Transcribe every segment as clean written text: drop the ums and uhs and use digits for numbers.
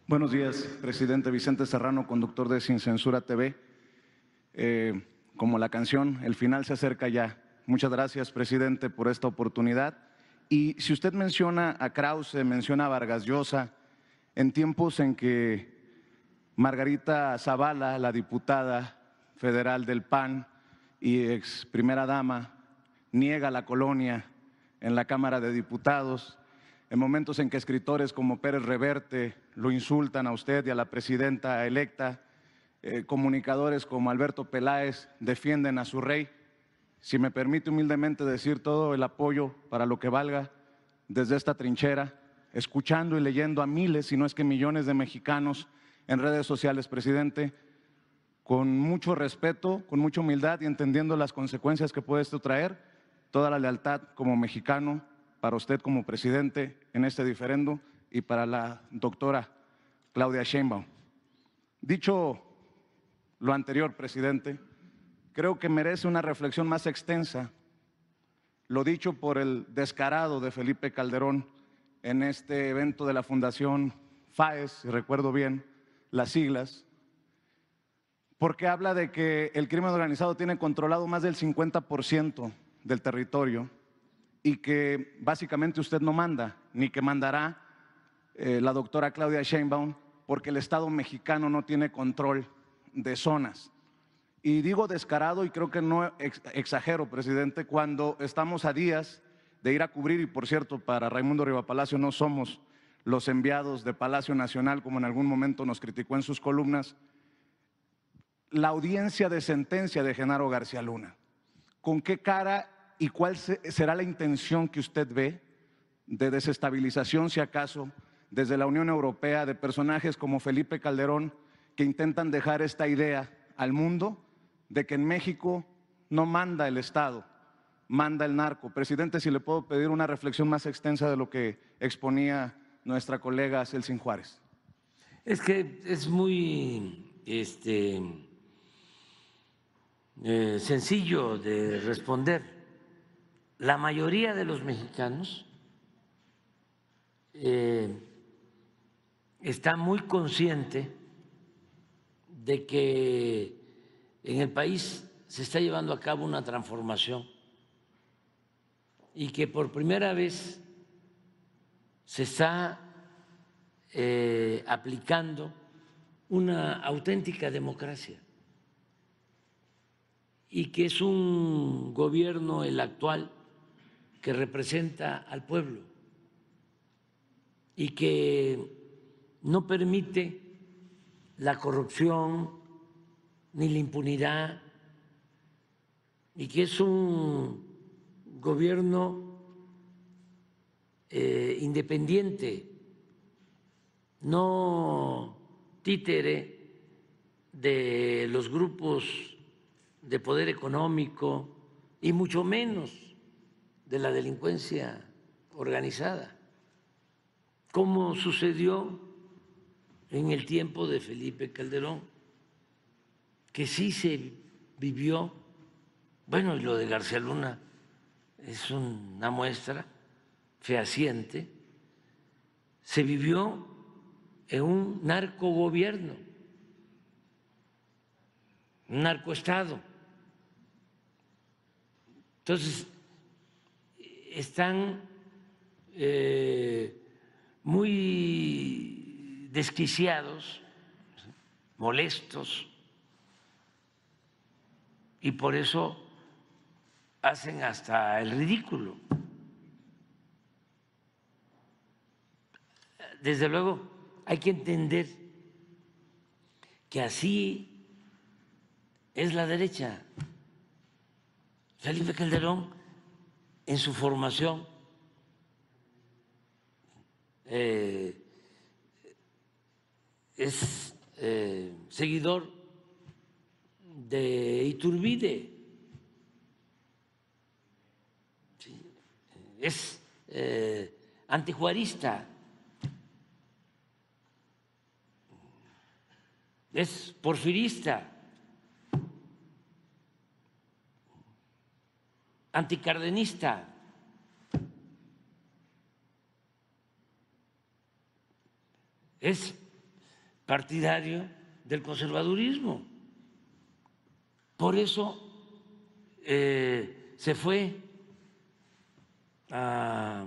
Buenos días, presidente Vicente Serrano, conductor de Sin Censura TV. Como la canción, el final se acerca ya. Muchas gracias, presidente, por esta oportunidad. Y si usted menciona a Krause, menciona a Vargas Llosa, en tiempos en que Margarita Zavala, la diputada federal del PAN y ex primera dama, niega la colonia en la Cámara de Diputados, en momentos en que escritores como Pérez Reverte lo insultan a usted y a la presidenta electa, comunicadores como Alberto Peláez defienden a su rey. Si me permite humildemente decir todo el apoyo para lo que valga desde esta trinchera, escuchando y leyendo a miles, si no es que millones de mexicanos en redes sociales, presidente, con mucho respeto, con mucha humildad y entendiendo las consecuencias que puede esto traer, toda la lealtad como mexicano para usted como presidente en este diferendo y para la doctora Claudia Sheinbaum. Dicho lo anterior, presidente, creo que merece una reflexión más extensa lo dicho por el descarado de Felipe Calderón en este evento de la Fundación FAES, si recuerdo bien las siglas, porque habla de que el crimen organizado tiene controlado más del 50% del territorio y que básicamente usted no manda, ni que mandará la doctora Claudia Sheinbaum, porque el Estado mexicano no tiene control de zonas. Y digo descarado y creo que no exagero, presidente, cuando estamos a días de ir a cubrir, y por cierto, para Raimundo Rivapalacio no somos los enviados de Palacio Nacional, como en algún momento nos criticó en sus columnas, la audiencia de sentencia de Genaro García Luna. ¿Con qué cara y cuál será la intención que usted ve de desestabilización, si acaso, desde la Unión Europea, de personajes como Felipe Calderón, que intentan dejar esta idea al mundo de que en México no manda el Estado, manda el narco? Presidente, si le puedo pedir una reflexión más extensa de lo que exponía nuestra colega Celsin Juárez. Es que es muy sencillo de responder. La mayoría de los mexicanos está muy consciente de que en el país se está llevando a cabo una transformación y que por primera vez se está aplicando una auténtica democracia y que es un gobierno, el actual, que representa al pueblo y que no permite la corrupción ni la impunidad y que es un gobierno independiente, no títere de los grupos de poder económico y mucho menos de la delincuencia organizada, como sucedió en el tiempo de Felipe Calderón, que sí se vivió, bueno, y lo de García Luna es una muestra fehaciente, se vivió en un narcogobierno, un narcoestado. Entonces, están muy desquiciados, molestos, y por eso hacen hasta el ridículo. Desde luego, hay que entender que así es la derecha. Felipe Calderón, en su formación, es seguidor de Iturbide, es antijuarista, es porfirista, anticardenista. Es partidario del conservadurismo. Por eso se fue a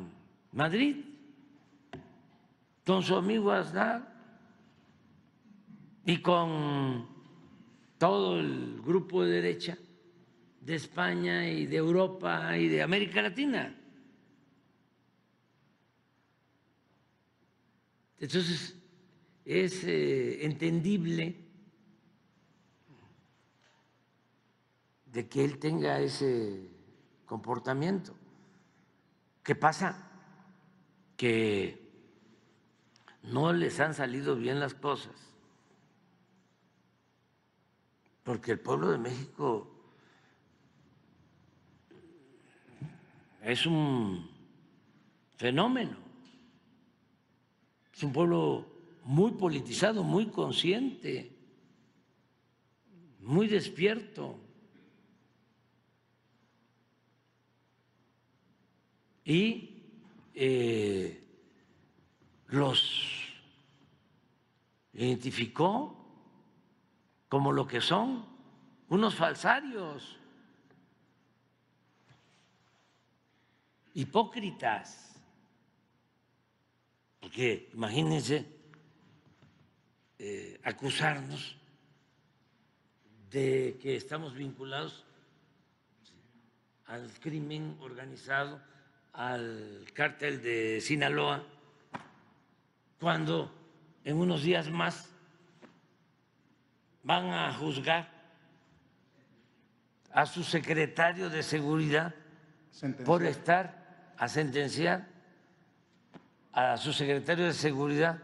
Madrid con su amigo Aznar y con todo el grupo de derecha de España y de Europa y de América Latina. Entonces, es entendible de que él tenga ese comportamiento. ¿Qué pasa? Que no les han salido bien las cosas, porque el pueblo de México es un fenómeno, es un pueblo muy politizado, muy consciente, muy despierto. Y los identificó como lo que son, unos falsarios, hipócritas. Porque imagínense acusarnos de que estamos vinculados al crimen organizado, al cártel de Sinaloa, cuando en unos días más van a juzgar a su secretario de Seguridad por estar, a sentenciar a su secretario de Seguridad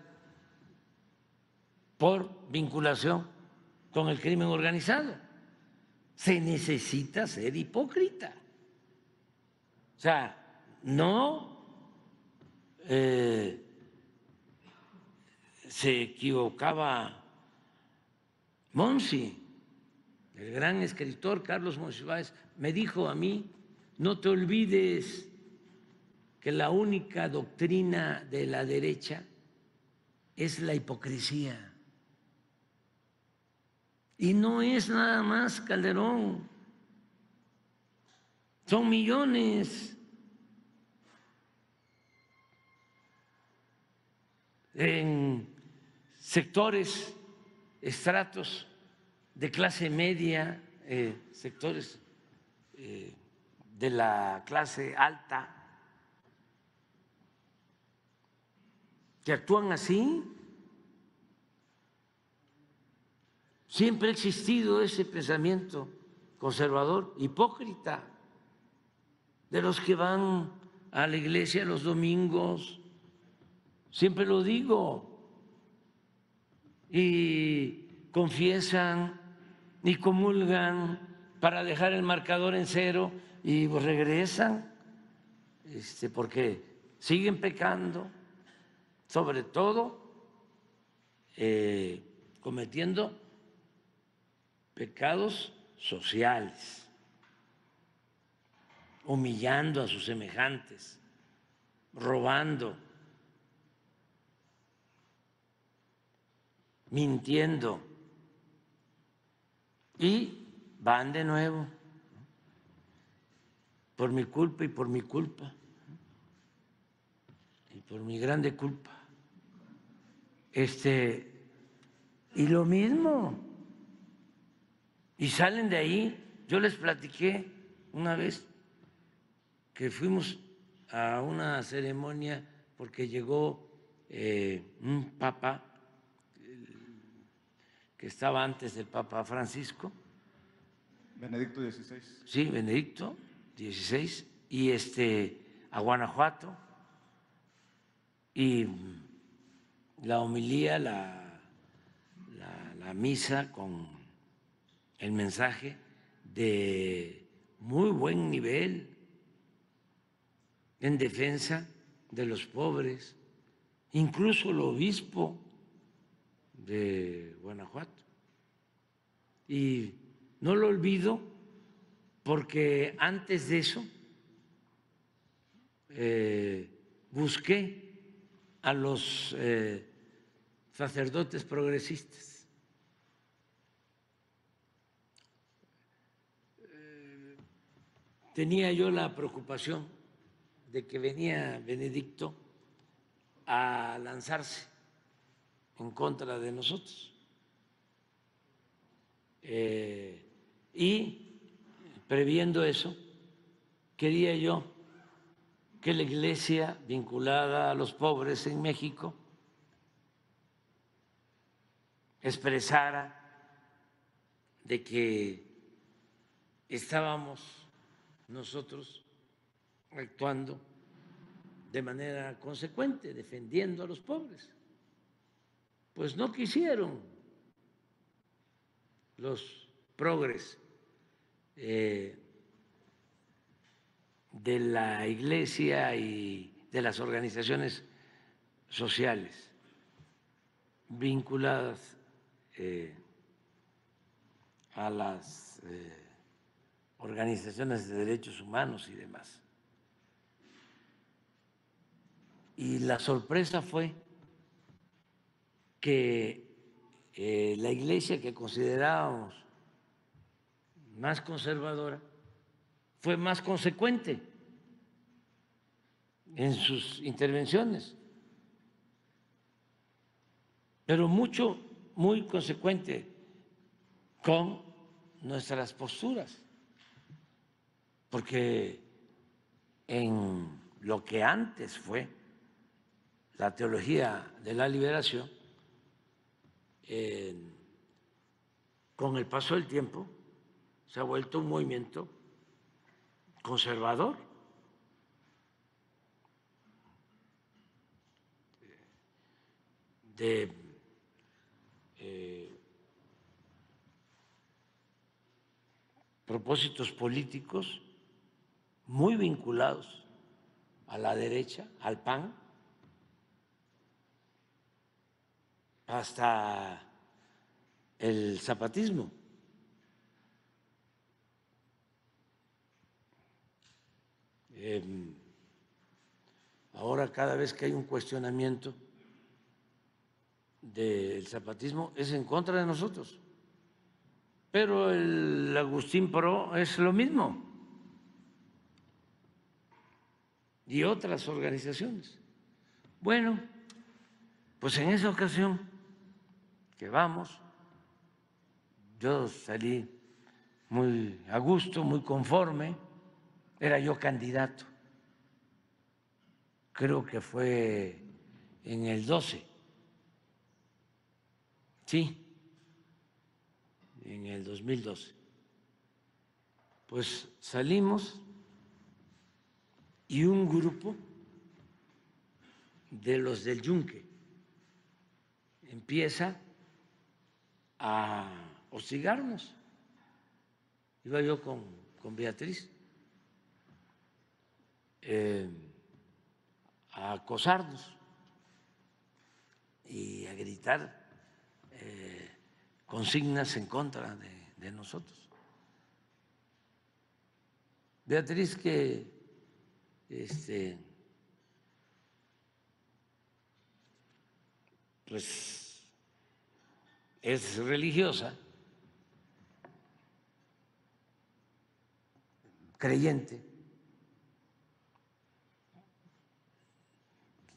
por vinculación con el crimen organizado. Se necesita ser hipócrita. O sea, no se equivocaba Monsi, el gran escritor Carlos Monsiváis, me dijo a mí: no te olvides que la única doctrina de la derecha es la hipocresía. Y no es nada más Calderón, son millones. En sectores, estratos de clase media, sectores de la clase alta, que actúan así. Siempre ha existido ese pensamiento conservador, hipócrita, de los que van a la iglesia los domingos, siempre lo digo, y confiesan y comulgan para dejar el marcador en cero y regresan, porque siguen pecando, sobre todo cometiendo pecados sociales, humillando a sus semejantes, robando, mintiendo, y van de nuevo, por mi culpa y por mi culpa, y por mi grande culpa. Y lo mismo, y salen de ahí. Yo les platiqué una vez que fuimos a una ceremonia porque llegó un papa que estaba antes del Papa Francisco. Benedicto XVI. Sí, Benedicto XVI, y a Guanajuato, y la homilía, la misa con el mensaje de muy buen nivel en defensa de los pobres, incluso el obispo de Guanajuato. Y no lo olvido porque antes de eso busqué a los sacerdotes progresistas. Tenía yo la preocupación de que venía Benedicto a lanzarse en contra de nosotros. Y previendo eso, quería yo que la iglesia vinculada a los pobres en México expresara de que estábamos nosotros actuando de manera consecuente, defendiendo a los pobres. Pues no quisieron los progres de la iglesia y de las organizaciones sociales vinculadas a las organizaciones de derechos humanos y demás. Y la sorpresa fue que la iglesia que considerábamos más conservadora fue más consecuente en sus intervenciones, pero muy consecuente con nuestras posturas, porque en lo que antes fue la teología de la liberación, con el paso del tiempo se ha vuelto un movimiento conservador, de propósitos políticos muy vinculados a la derecha, al PAN, hasta el zapatismo. Ahora cada vez que hay un cuestionamiento del zapatismo es en contra de nosotros, pero el Agustín Pro es lo mismo y otras organizaciones. Bueno, pues en esa ocasión que vamos, yo salí muy a gusto, muy conforme, era yo candidato, creo que fue en el 12, sí, en el 2012. Pues salimos y un grupo de los del Yunque empieza a hostigarnos. Iba yo con Beatriz, a acosarnos y a gritar consignas en contra de nosotros. Beatriz, que pues es religiosa, creyente,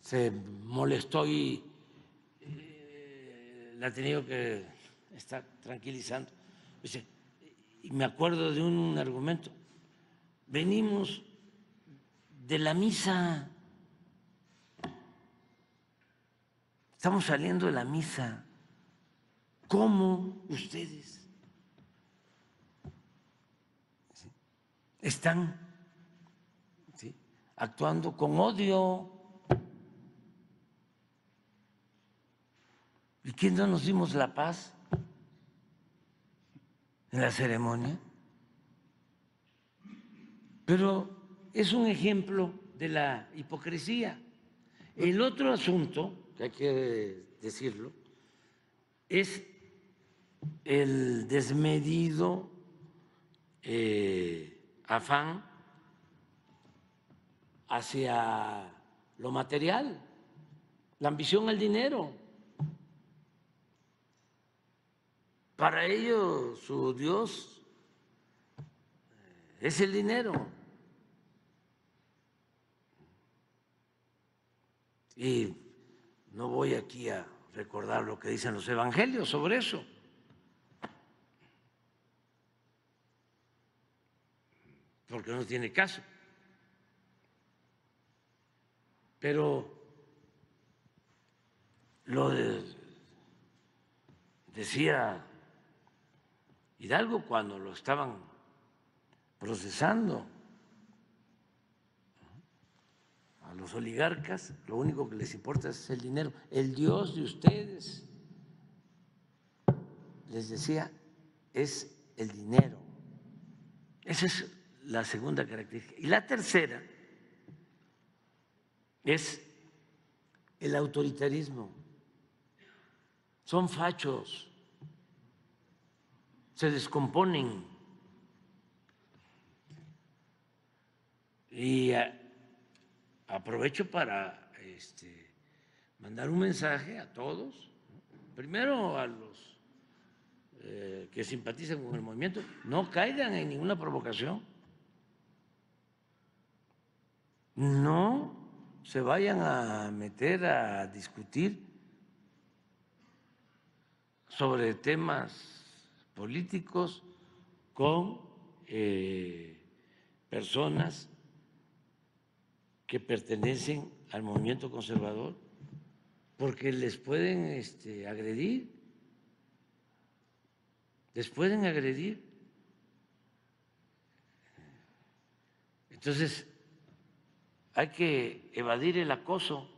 se molestó y la ha tenido que estar tranquilizando. Dice, y me acuerdo de un argumento: venimos de la misa, estamos saliendo de la misa, ¿cómo ustedes están actuando con odio? ¿Y quién no nos dimos la paz en la ceremonia? Pero es un ejemplo de la hipocresía. El otro asunto, que hay que decirlo, es el desmedido afán hacia lo material, la ambición al dinero. para ellos su Dios es el dinero. Y no voy aquí a recordar lo que dicen los evangelios sobre eso. Porque no tiene caso. Pero decía Hidalgo cuando lo estaban procesando. A los oligarcas lo único que les importa es el dinero. El Dios de ustedes, les decía, es el dinero. Esa es la segunda característica. Y la tercera es el autoritarismo. Son fachos, se descomponen. Y aprovecho para mandar un mensaje a todos, primero a los que simpatizan con el movimiento, no caigan en ninguna provocación, no se vayan a meter a discutir sobre temas políticos con personas que pertenecen al movimiento conservador, porque les pueden agredir, les pueden agredir. Entonces, hay que evadir el acoso,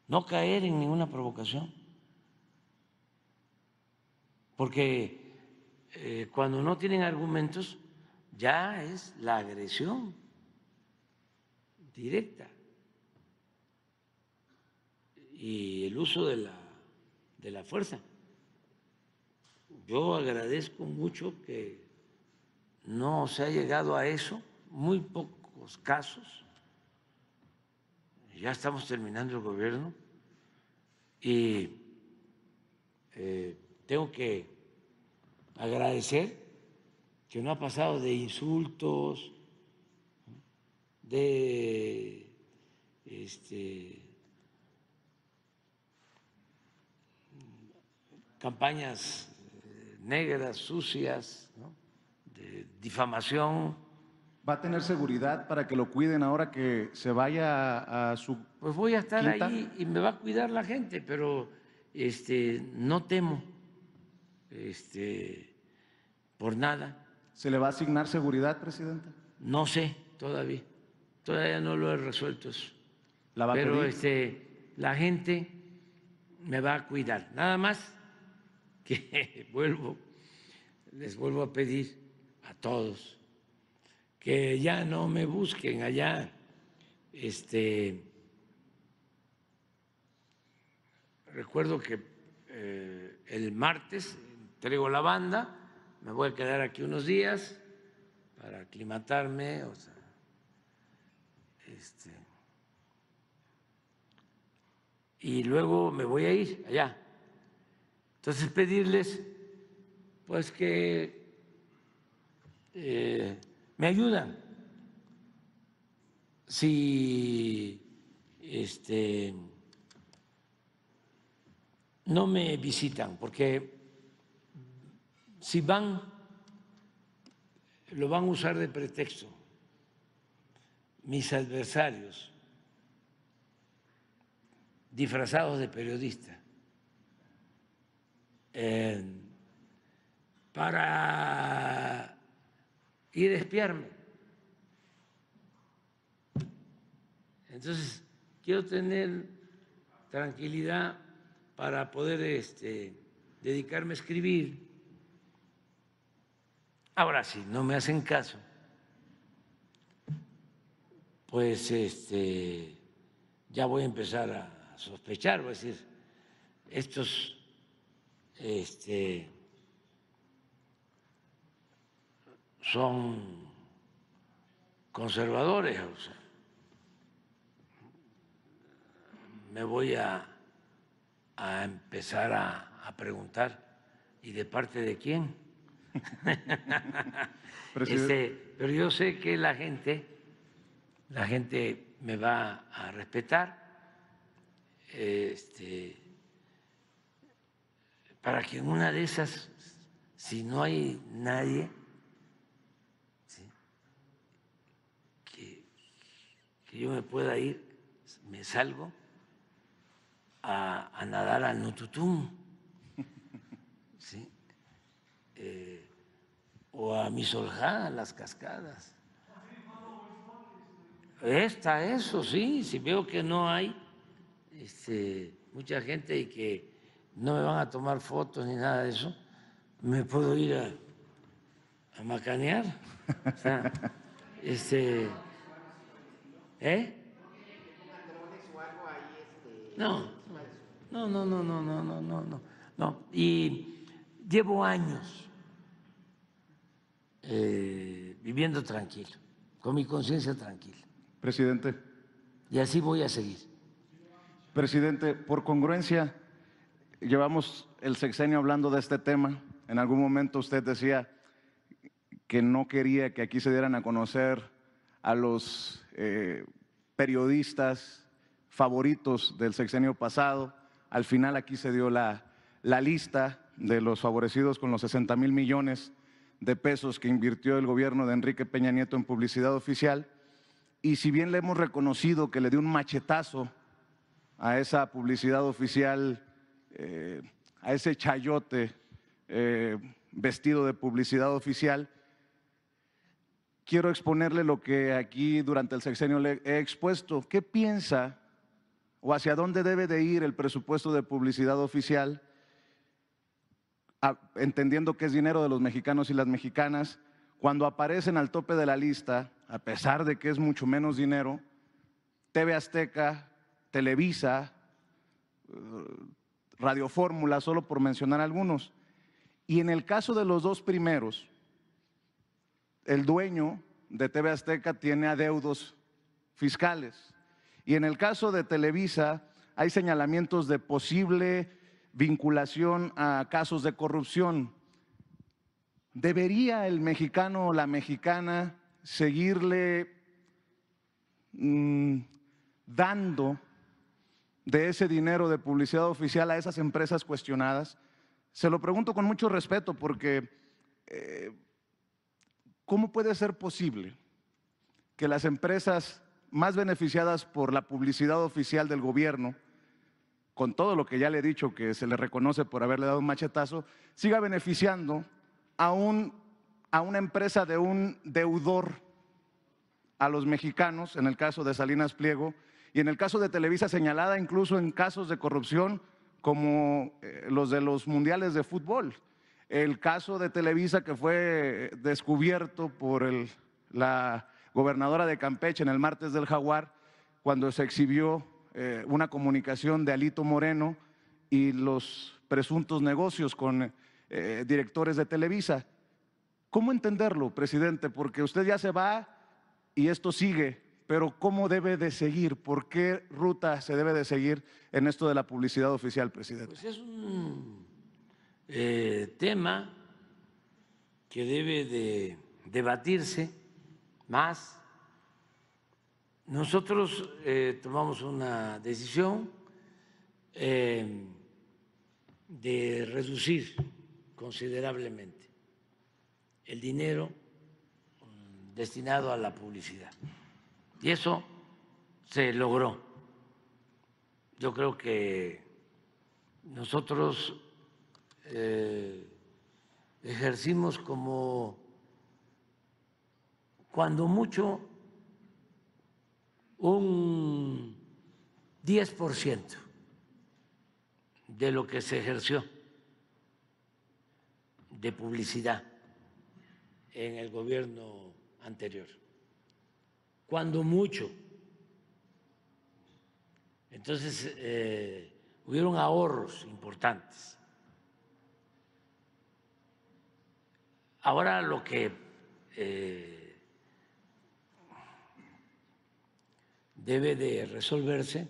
no caer en ninguna provocación, porque cuando no tienen argumentos ya es la agresión directa y el uso de la fuerza. Yo agradezco mucho que no se ha llegado a eso, muy pocos casos. Ya estamos terminando el gobierno y tengo que agradecer que no ha pasado de insultos, de campañas negras, sucias, ¿no?, de difamación. ¿Va a tener seguridad para que lo cuiden ahora que se vaya a su Pues voy a estar quinta? ahí y me va a cuidar la gente, pero no temo por nada. ¿Se le va a asignar seguridad, presidente? No sé todavía no lo he resuelto eso. ¿La va a Pero pedir? la gente me va a cuidar. Nada más que les vuelvo a pedir a todos que ya no me busquen allá. Recuerdo que el martes entrego la banda, me voy a quedar aquí unos días para aclimatarme, o sea, y luego me voy a ir allá. Entonces pedirles pues que me ayudan. Si no me visitan, porque si van, lo van a usar de pretexto mis adversarios disfrazados de periodistas para ir a espiarme. Entonces, quiero tener tranquilidad para poder dedicarme a escribir. Ahora, si no me hacen caso, pues ya voy a empezar a sospechar, voy a decir, estos son conservadores, o sea, me voy a empezar a preguntar, ¿Y de parte de quién? Presidente. Pero yo sé que la gente me va a respetar, para que en una de esas, si no hay nadie, ¿sí?, que yo me pueda ir, me salgo a nadar al Nututum, ¿sí?, o a Misoljá, a las cascadas. Eso sí, si veo que no hay mucha gente y que no me van a tomar fotos ni nada de eso, me puedo ir a macanear. O sea, ¿eh? No, no, no, no, no, no, no, no, no, no. Y llevo años viviendo tranquilo, con mi conciencia tranquila. Presidente. Y así voy a seguir. Presidente, por congruencia, llevamos el sexenio hablando de este tema. En algún momento usted decía que no quería que aquí se dieran a conocer a los periodistas favoritos del sexenio pasado. Al final aquí se dio la lista de los favorecidos con los 60,000 millones de pesos que invirtió el gobierno de Enrique Peña Nieto en publicidad oficial. Y si bien le hemos reconocido que le dio un machetazo a esa publicidad oficial, a ese chayote vestido de publicidad oficial, quiero exponerle lo que aquí durante el sexenio le he expuesto. ¿Qué piensa o hacia dónde debe de ir el presupuesto de publicidad oficial, entendiendo que es dinero de los mexicanos y las mexicanas, cuando aparecen al tope de la lista, a pesar de que es mucho menos dinero, TV Azteca, Televisa, Radio Fórmula, solo por mencionar algunos? Y en el caso de los dos primeros, el dueño de TV Azteca tiene adeudos fiscales. Y en el caso de Televisa hay señalamientos de posible vinculación a casos de corrupción. ¿Debería el mexicano o la mexicana seguirle dando de ese dinero de publicidad oficial a esas empresas cuestionadas? Se lo pregunto con mucho respeto porque ¿cómo puede ser posible que las empresas más beneficiadas por la publicidad oficial del gobierno, con todo lo que ya le he dicho que se le reconoce por haberle dado un machetazo, siga beneficiando a una empresa de un deudor a los mexicanos, en el caso de Salinas Pliego, y en el caso de Televisa señalada incluso en casos de corrupción como los de los mundiales de fútbol? El caso de Televisa que fue descubierto por la gobernadora de Campeche en el martes del Jaguar, cuando se exhibió una comunicación de Alito Moreno y los presuntos negocios con directores de Televisa. ¿Cómo entenderlo, presidente? Porque usted ya se va y esto sigue, pero ¿cómo debe de seguir? ¿Por qué ruta se debe de seguir en esto de la publicidad oficial, presidente? Pues es un tema que debe de debatirse más. Nosotros tomamos una decisión de reducir considerablemente el dinero destinado a la publicidad. Y eso se logró. Yo creo que nosotros ejercimos como cuando mucho un 10% de lo que se ejerció de publicidad en el gobierno anterior, cuando mucho. Entonces, hubieron ahorros importantes. Ahora lo que debe de resolverse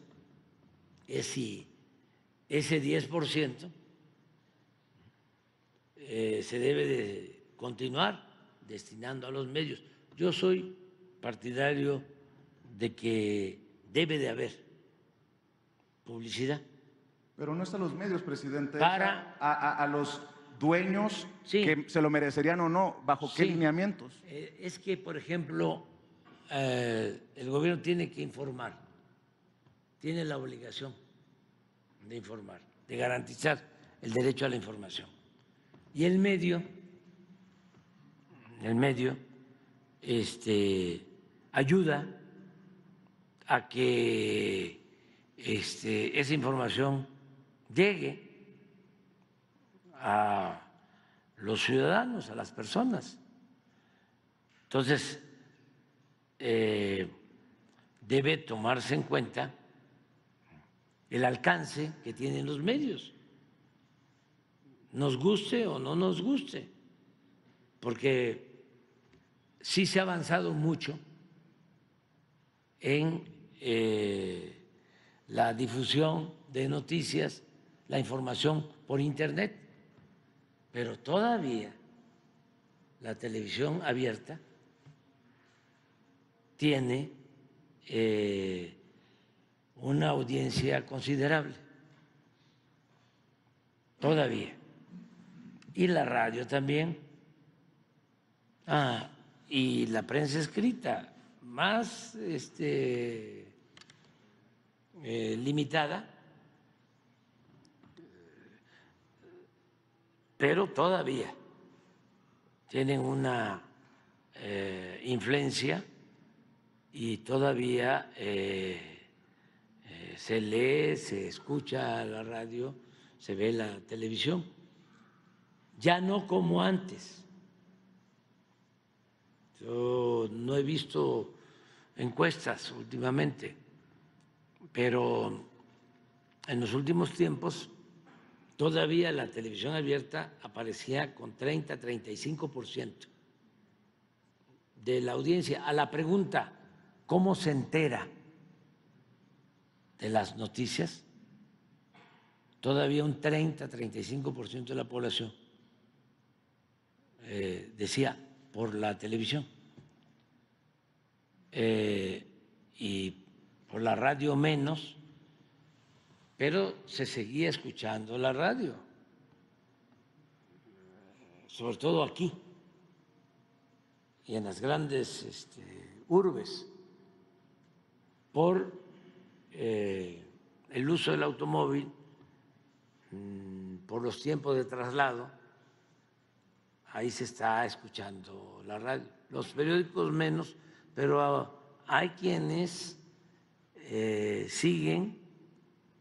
es si ese 10% se debe de continuar destinando a los medios. Yo soy partidario de que debe de haber publicidad. Pero no es a los medios, presidente, Para a los dueños sí, que se lo merecerían o no, ¿bajo qué sí, lineamientos? Es que, por ejemplo, el gobierno tiene que informar, tiene la obligación de informar, de garantizar el derecho a la información. Y el medio ayuda a que esa información llegue a los ciudadanos, a las personas. Entonces, debe tomarse en cuenta el alcance que tienen los medios, nos guste o no nos guste, porque sí se ha avanzado mucho en la difusión de noticias, la información por Internet, pero todavía la televisión abierta tiene una audiencia considerable, todavía, y la radio también, y la prensa escrita, más limitada, pero todavía tienen una influencia y todavía se lee, se escucha la radio, se ve la televisión, ya no como antes. Yo no he visto encuestas últimamente, pero en los últimos tiempos todavía la televisión abierta aparecía con 30-35% de la audiencia. A la pregunta, ¿cómo se entera de las noticias? Todavía un 30-35% de la población decía por la televisión, y por la radio menos, pero se seguía escuchando la radio, sobre todo aquí y en las grandes urbes, por el uso del automóvil, por los tiempos de traslado. Ahí se está escuchando la radio, los periódicos menos, pero hay quienes siguen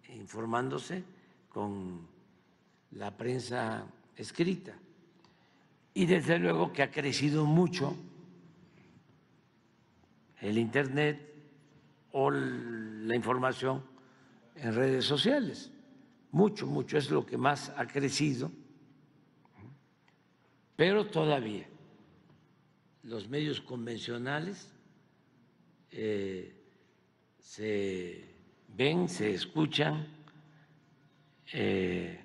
informándose con la prensa escrita. Y desde luego que ha crecido mucho el Internet o la información en redes sociales. Mucho, mucho, es lo que más ha crecido. Pero todavía los medios convencionales se ven, se escuchan en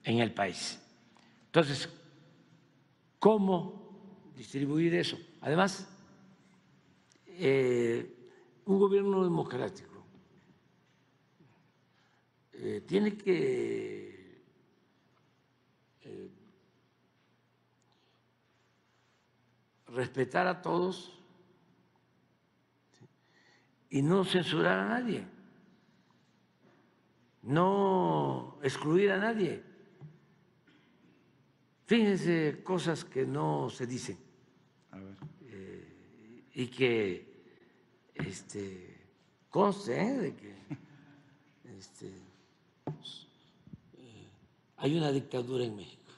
el país. Entonces, ¿cómo distribuir eso? Además, un gobierno democrático tiene que respetar a todos y no censurar a nadie, no excluir a nadie. Fíjense cosas que no se dicen y que conste de que hay una dictadura en México.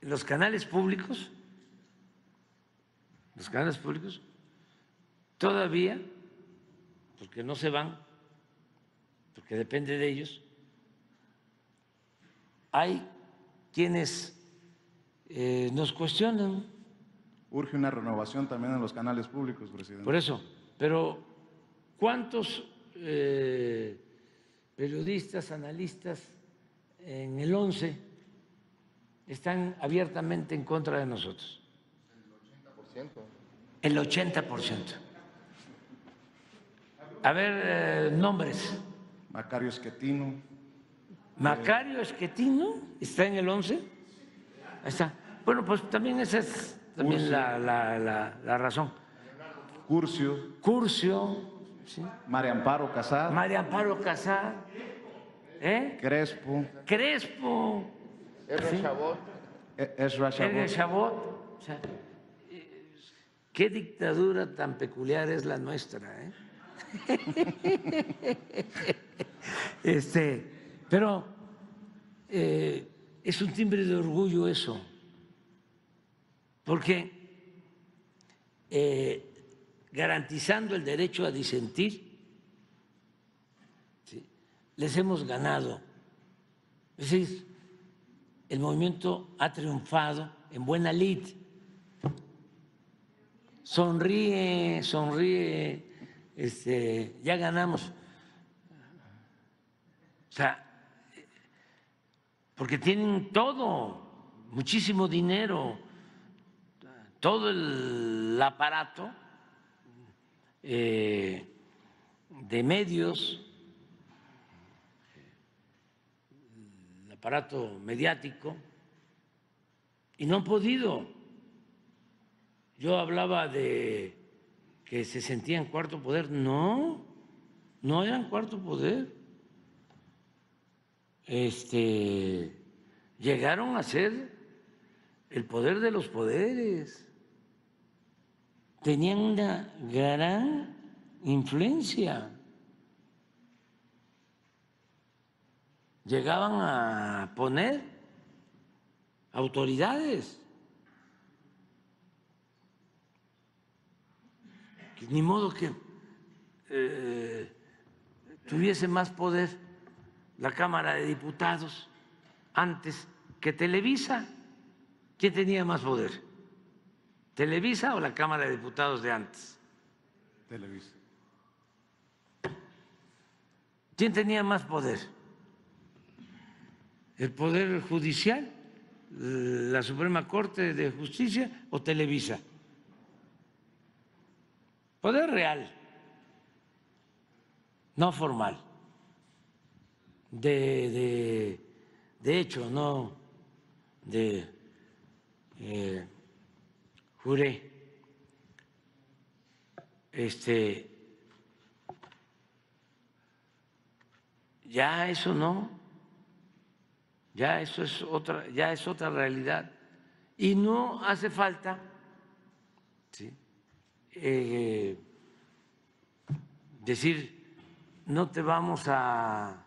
Los canales públicos todavía, porque no se van, porque depende de ellos, hay quienes nos cuestionan. Urge una renovación también en los canales públicos, presidente. Por eso, pero ¿cuántos periodistas, analistas en el 11 están abiertamente en contra de nosotros. El 80%. A ver, nombres. Macario Esquetino. Macario Esquetino está en el 11. Ahí está. Bueno, pues también esa es también la razón. Curcio. ¿Sí? María Amparo Casar. María Amparo Casar. Crespo. ¿Sí? Ezra Chabot. Chabot. O sea, qué dictadura tan peculiar es la nuestra, pero es un timbre de orgullo eso, porque garantizando el derecho a disentir, ¿sí?, les hemos ganado. Es decir, el movimiento ha triunfado en buena lid. Sonríe, ya ganamos. O sea, porque tienen todo, muchísimo dinero, todo el aparato de medios, el aparato mediático, y no han podido. Yo hablaba de que se sentían cuarto poder. No eran cuarto poder. Llegaron a ser el poder de los poderes. Tenían una gran influencia. Llegaban a poner autoridades. Ni modo que tuviese más poder la Cámara de Diputados antes que Televisa. ¿Quién tenía más poder? ¿Televisa o la Cámara de Diputados de antes? Televisa. ¿Quién tenía más poder? ¿El Poder Judicial, la Suprema Corte de Justicia o Televisa? Poder real, no formal, de hecho, no de juré. Ya eso no, ya eso es otra realidad, y no hace falta, ¿sí?, decir no te vamos a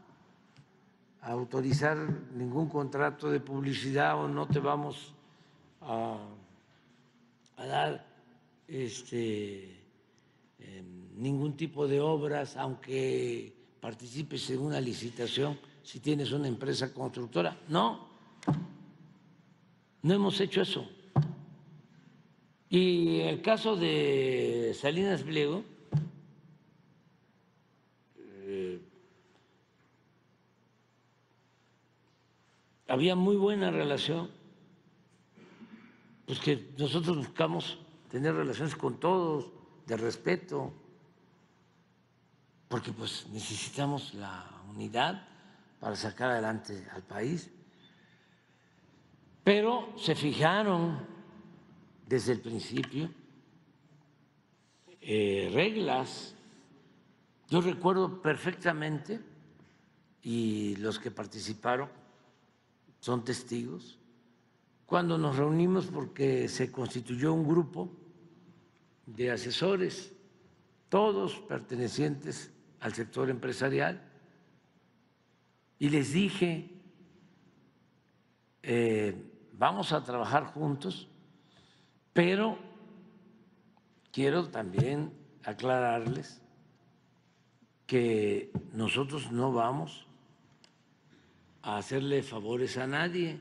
autorizar ningún contrato de publicidad o no te vamos a dar ningún tipo de obras, aunque participes en una licitación si tienes una empresa constructora. No hemos hecho eso. Y el caso de Salinas Pliego, había muy buena relación, pues que nosotros buscamos tener relaciones con todos, de respeto, porque pues necesitamos la unidad para sacar adelante al país. Pero se fijaron desde el principio reglas. Yo recuerdo perfectamente, y los que participaron son testigos, cuando nos reunimos porque se constituyó un grupo de asesores, todos pertenecientes al sector empresarial, y les dije, vamos a trabajar juntos, pero quiero también aclararles que nosotros no vamos a hacerle favores a nadie,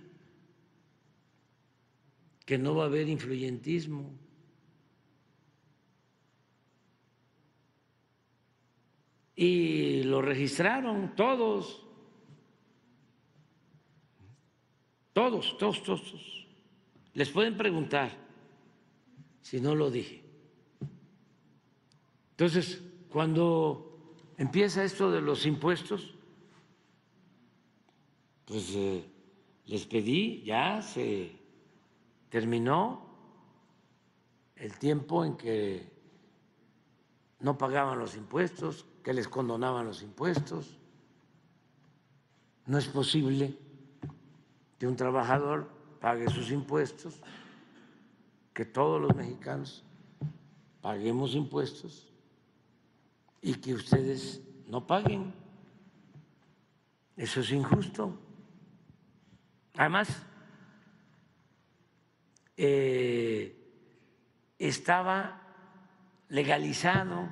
que no va a haber influyentismo. Y lo registraron todos. Todos. Les pueden preguntar si no lo dije. Entonces, cuando empieza esto de los impuestos, pues les pedí, ya se terminó el tiempo en que no pagaban los impuestos, que les condonaban los impuestos. No es posible que un trabajador pague sus impuestos, que todos los mexicanos paguemos impuestos y que ustedes no paguen. Eso es injusto. Además, estaba legalizado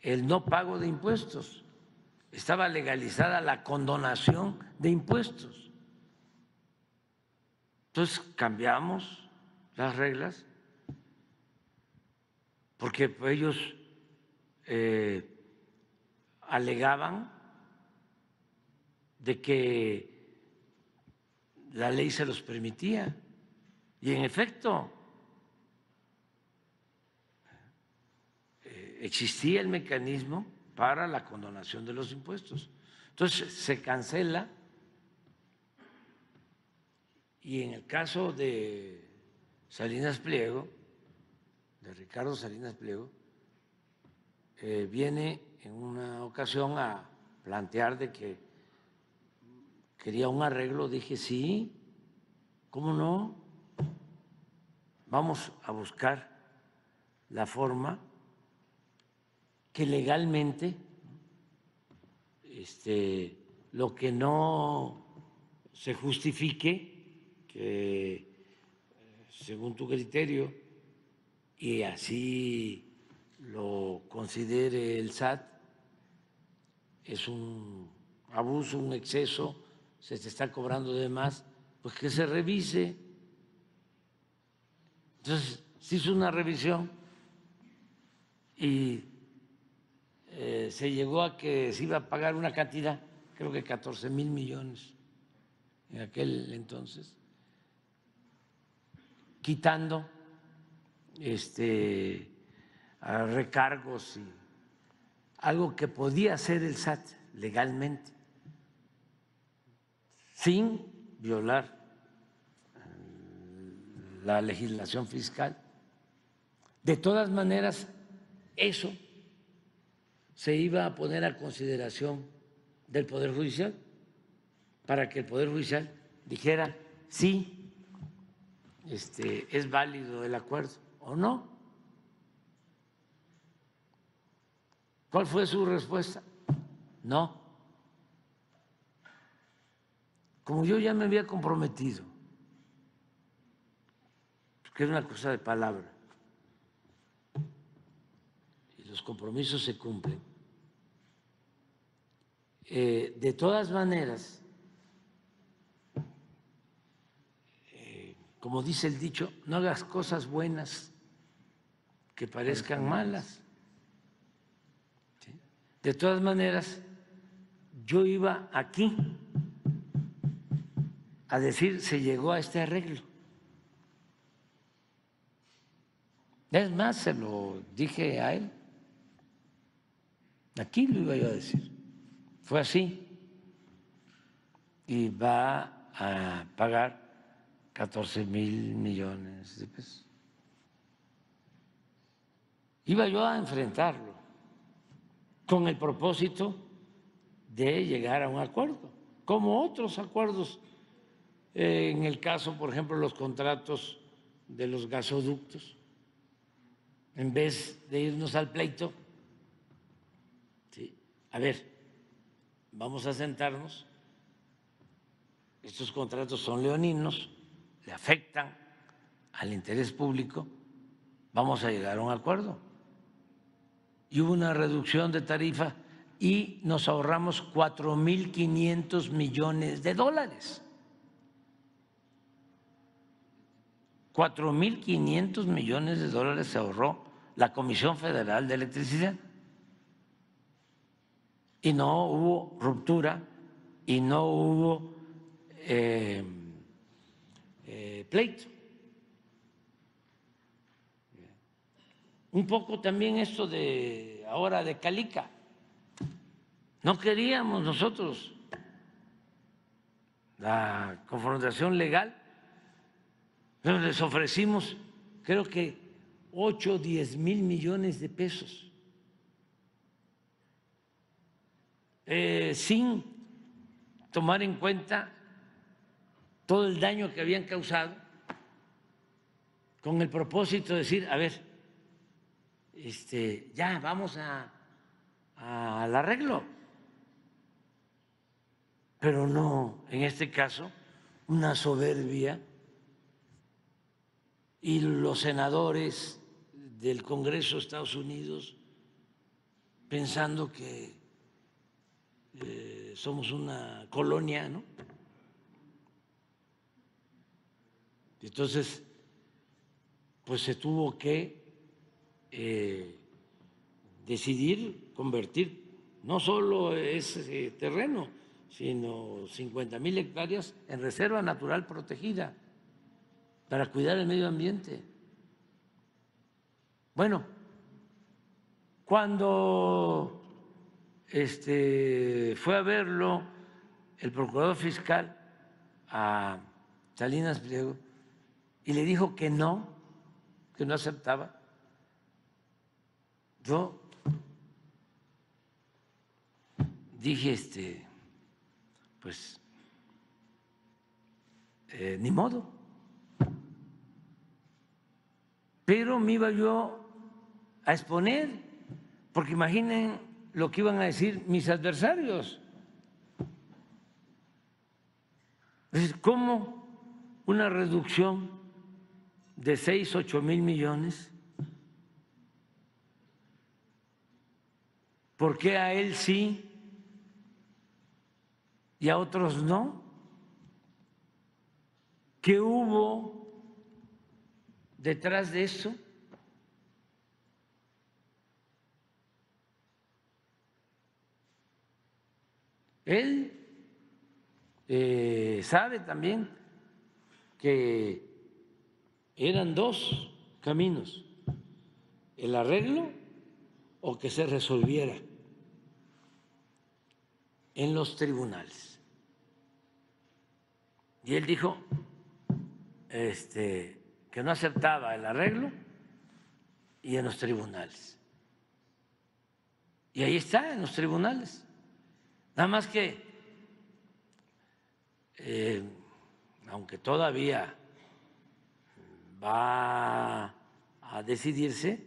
el no pago de impuestos, estaba legalizada la condonación de impuestos. Entonces cambiamos las reglas porque ellos alegaban de que la ley se los permitía y en efecto existía el mecanismo para la condonación de los impuestos. Entonces se cancela y en el caso de Salinas Pliego, de Ricardo Salinas Pliego, viene en una ocasión a plantear de que quería un arreglo. Dije, sí, ¿cómo no? Vamos a buscar la forma que legalmente lo que no se justifique, que según tu criterio y así lo considere el SAT, es un abuso, un exceso, se te está cobrando de más, pues que se revise. Entonces se hizo una revisión y se llegó a que se iba a pagar una cantidad, creo que 14,000 millones en aquel entonces, quitando a recargos y algo que podía hacer el SAT legalmente, sin violar la legislación fiscal. De todas maneras, eso se iba a poner a consideración del Poder Judicial para que el Poder Judicial dijera sí, es válido el acuerdo o no. ¿Cuál fue su respuesta? No. Como yo ya me había comprometido, porque es una cosa de palabra, y los compromisos se cumplen, de todas maneras, como dice el dicho, no hagas cosas buenas que parezcan malas. ¿Sí? De todas maneras, yo iba aquí a decir, se llegó a este arreglo. Es más, se lo dije a él, aquí lo iba yo a decir, fue así, y va a pagar 14,000 millones de pesos. Iba yo a enfrentarlo con el propósito de llegar a un acuerdo, como otros acuerdos, en el caso, por ejemplo, los contratos de los gasoductos. En vez de irnos al pleito, ¿sí? A ver, vamos a sentarnos, estos contratos son leoninos, le afectan al interés público, vamos a llegar a un acuerdo. Y hubo una reducción de tarifa y nos ahorramos 4,500 millones de dólares. 4,500 millones de dólares se ahorró la Comisión Federal de Electricidad. Y no hubo ruptura y no hubo pleito. Un poco también esto de ahora de Calica. No queríamos nosotros la confrontación legal, pero les ofrecimos creo que 8 o 10 mil millones de pesos sin tomar en cuenta todo el daño que habían causado, con el propósito de decir, a ver, ya vamos al arreglo, pero no, en este caso, una soberbia, y los senadores del Congreso de Estados Unidos pensando que somos una colonia, ¿no? Entonces, pues se tuvo que decidir convertir no solo ese terreno, sino 50,000 hectáreas en reserva natural protegida para cuidar el medio ambiente. Bueno, cuando fue a verlo el procurador fiscal a Salinas Pliego y le dijo que no aceptaba, yo dije, pues, ni modo. Pero me iba yo a exponer, porque imaginen lo que iban a decir mis adversarios. Es decir, ¿cómo una reducción de 6, 8 mil millones? ¿Por qué a él sí y a otros no? ¿Qué hubo detrás de eso? Él sabe también que eran dos caminos: el arreglo o que se resolviera en los tribunales. Y él dijo que no aceptaba el arreglo y en los tribunales. Y ahí está, en los tribunales. Nada más que, aunque todavía va a decidirse,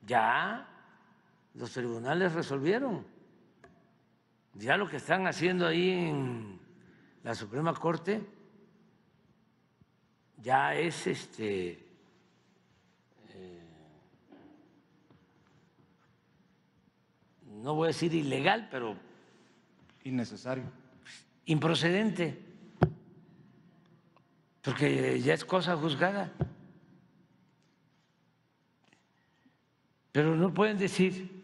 ya los tribunales resolvieron. Ya lo que están haciendo ahí en la Suprema Corte ya es no voy a decir ilegal, pero Innecesario. improcedente, porque ya es cosa juzgada. Pero no pueden decir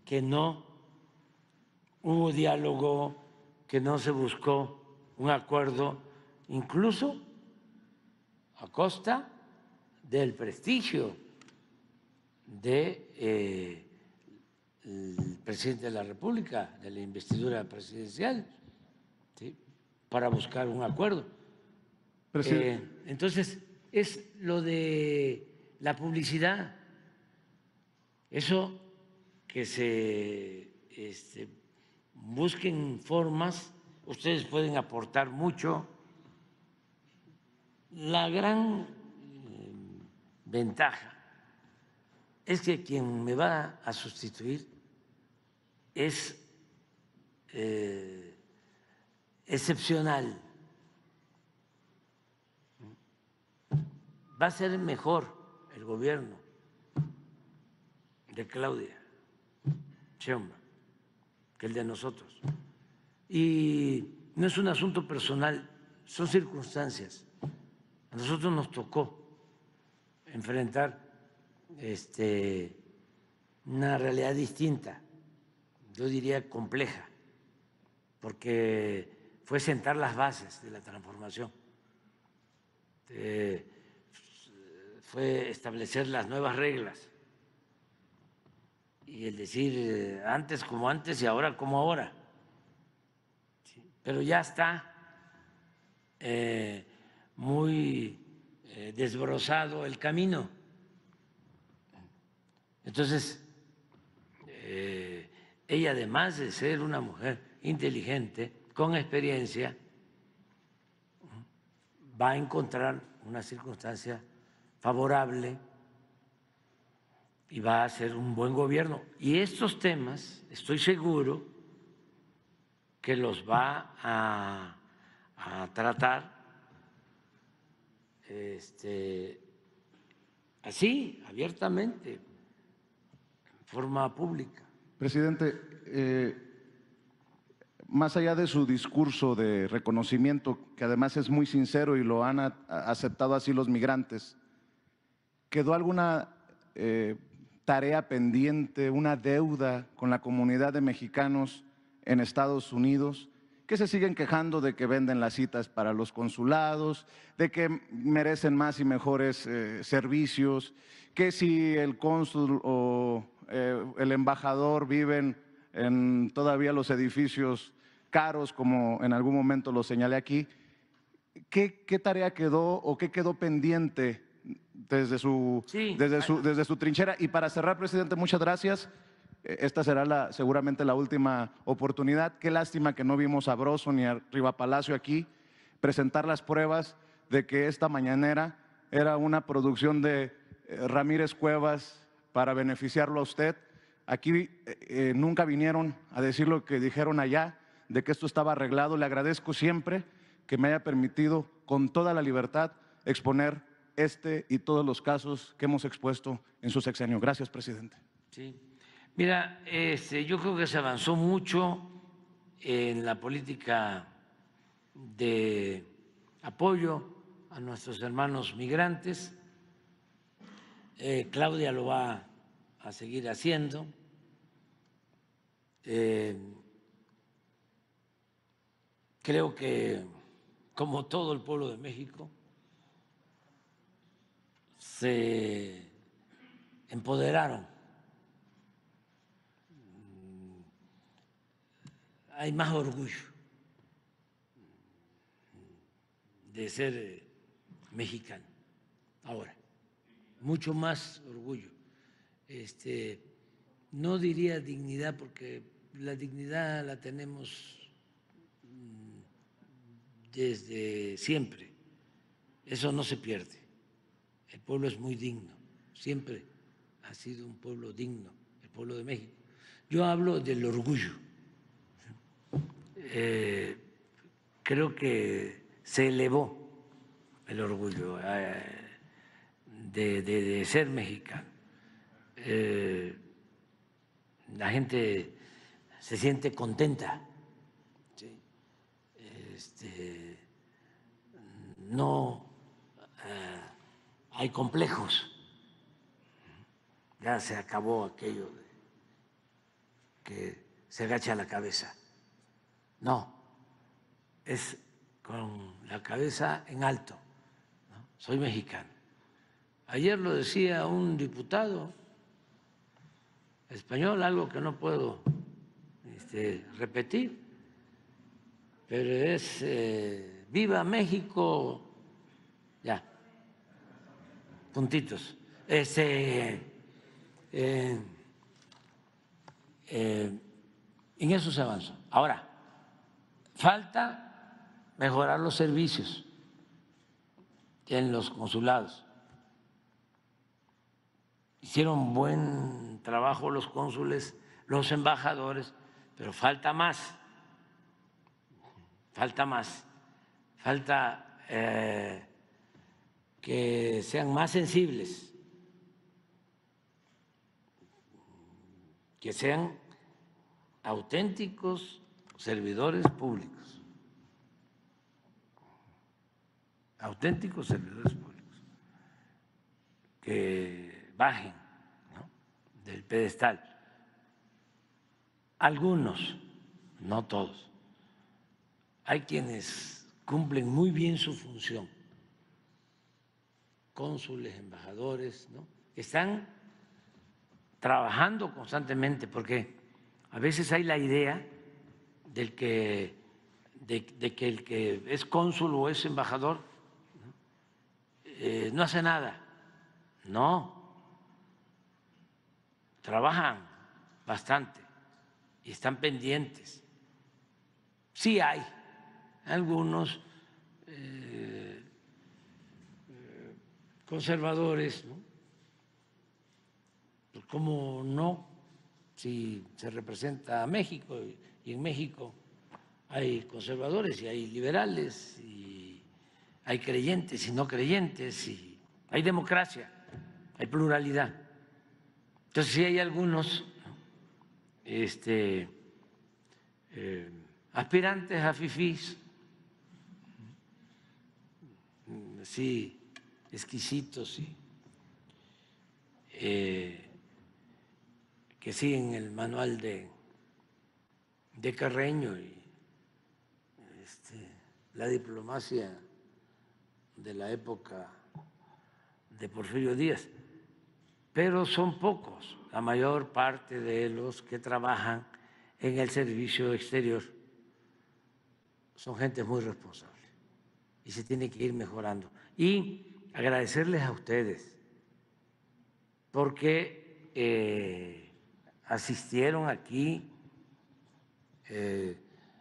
que no hubo diálogo, que no se buscó un acuerdo, incluso a costa del prestigio del presidente de la República, de la investidura presidencial, ¿sí?, para buscar un acuerdo. Entonces, es lo de la publicidad, eso que se busquen formas. Ustedes pueden aportar mucho. La gran ventaja es que quien me va a sustituir es excepcional. Va a ser mejor el gobierno de Claudia Sheinbaum que el de nosotros. Y no es un asunto personal, son circunstancias. A nosotros nos tocó enfrentar una realidad distinta, yo diría compleja, porque fue sentar las bases de la transformación, fue establecer las nuevas reglas y el decir antes como antes y ahora como ahora. Pero ya está muy desbrozado el camino. Entonces, ella, además de ser una mujer inteligente, con experiencia, va a encontrar una circunstancia favorable y va a hacer un buen gobierno. Y estos temas, estoy seguro que los va a tratar así, abiertamente, en forma pública. Presidente, más allá de su discurso de reconocimiento, que además es muy sincero y lo han aceptado así los migrantes, ¿quedó alguna tarea pendiente, una deuda con la comunidad de mexicanos en Estados Unidos, que se siguen quejando de que venden las citas para los consulados, de que merecen más y mejores servicios, que si el cónsul o el embajador viven en todavía los edificios caros, como en algún momento lo señalé aquí? ¿Qué tarea quedó o qué quedó pendiente desde su trinchera? Y para cerrar, presidente, muchas gracias. Esta será seguramente la última oportunidad. Qué lástima que no vimos a Broso ni a Riva Palacio aquí presentar las pruebas de que esta mañanera era una producción de Ramírez Cuevas para beneficiarlo a usted. Aquí nunca vinieron a decir lo que dijeron allá, de que esto estaba arreglado. Le agradezco siempre que me haya permitido con toda la libertad exponer este y todos los casos que hemos expuesto en su sexenio. Gracias, presidente. Sí. Mira, yo creo que se avanzó mucho en la política de apoyo a nuestros hermanos migrantes. Claudia lo va a seguir haciendo. Creo que, como todo el pueblo de México, se empoderaron. Hay más orgullo de ser mexicano ahora, mucho más orgullo. No diría dignidad, porque la dignidad la tenemos desde siempre, eso no se pierde. El pueblo es muy digno, siempre ha sido un pueblo digno, el pueblo de México. Yo hablo del orgullo. Creo que se elevó el orgullo de ser mexicano. La gente se siente contenta. ¿Sí? No hay complejos. Ya se acabó aquello de que se agacha la cabeza. No, es con la cabeza en alto, ¿no? Soy mexicano. Ayer lo decía un diputado español, algo que no puedo repetir, pero es ¡viva México! Ya, puntitos. En eso se avanzó. Ahora, falta mejorar los servicios en los consulados. Hicieron buen trabajo los cónsules, los embajadores, pero falta más. Falta que sean más sensibles, que sean auténticos servidores públicos, que bajen, ¿no?, del pedestal. Algunos, no todos, hay quienes cumplen muy bien su función, cónsules, embajadores, ¿no? Están trabajando constantemente, porque a veces hay la idea de que el que es cónsul o es embajador no hace nada. No, trabajan bastante y están pendientes. Sí hay algunos conservadores, ¿no? Pues cómo no, si se representa a México y en México hay conservadores y hay liberales y hay creyentes y no creyentes y hay democracia, hay pluralidad. Entonces sí hay algunos aspirantes a fifís, sí, exquisitos y que siguen el manual de Carreño y la diplomacia de la época de Porfirio Díaz, pero son pocos, la mayor parte de los que trabajan en el servicio exterior son gente muy responsable y se tiene que ir mejorando. Y agradecerles a ustedes porque asistieron aquí.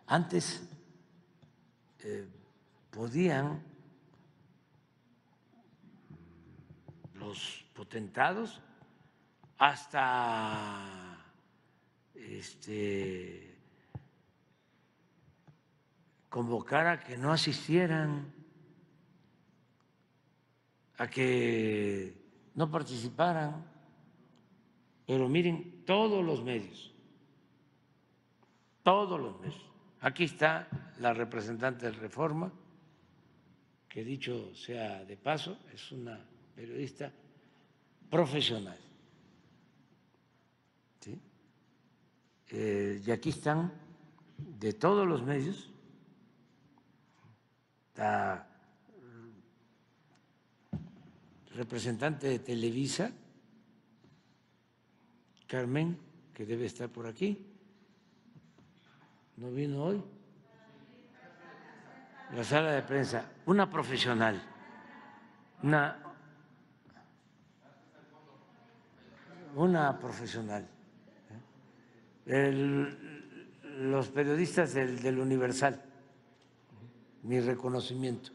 Antes podían los potentados hasta convocar a que no asistieran, a que no participaran, pero miren, todos los medios, aquí está la representante de Reforma, que dicho sea de paso, es una periodista profesional, ¿sí? Y aquí están de todos los medios, la representante de Televisa, Carmen, que debe estar por aquí, no vino hoy, la sala de prensa, una profesional, una profesional. Los periodistas del Universal, mi reconocimiento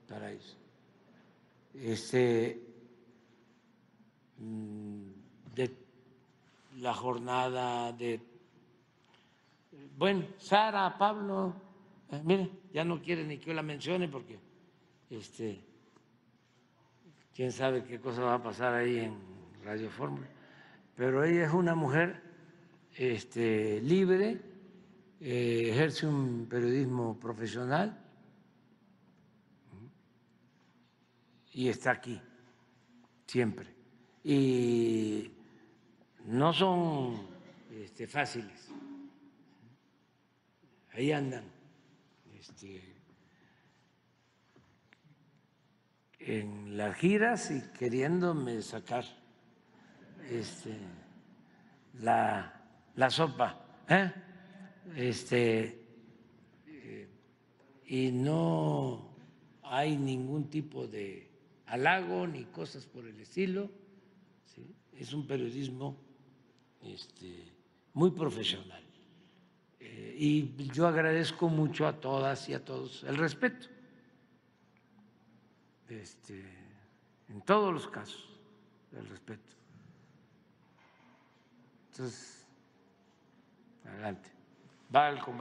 para ellos. De la jornada bueno, Sara, Pablo, mire, ya no quiere ni que yo la mencione porque quién sabe qué cosa va a pasar ahí en Radio Fórmula, pero ella es una mujer libre, ejerce un periodismo profesional y está aquí siempre. Y no son fáciles. Ahí andan en las giras y queriéndome sacar la sopa, y no hay ningún tipo de halago ni cosas por el estilo, ¿sí? Es un periodismo muy profesional. Y yo agradezco mucho a todas y a todos el respeto, en todos los casos, el respeto. Entonces, adelante. Va al combate.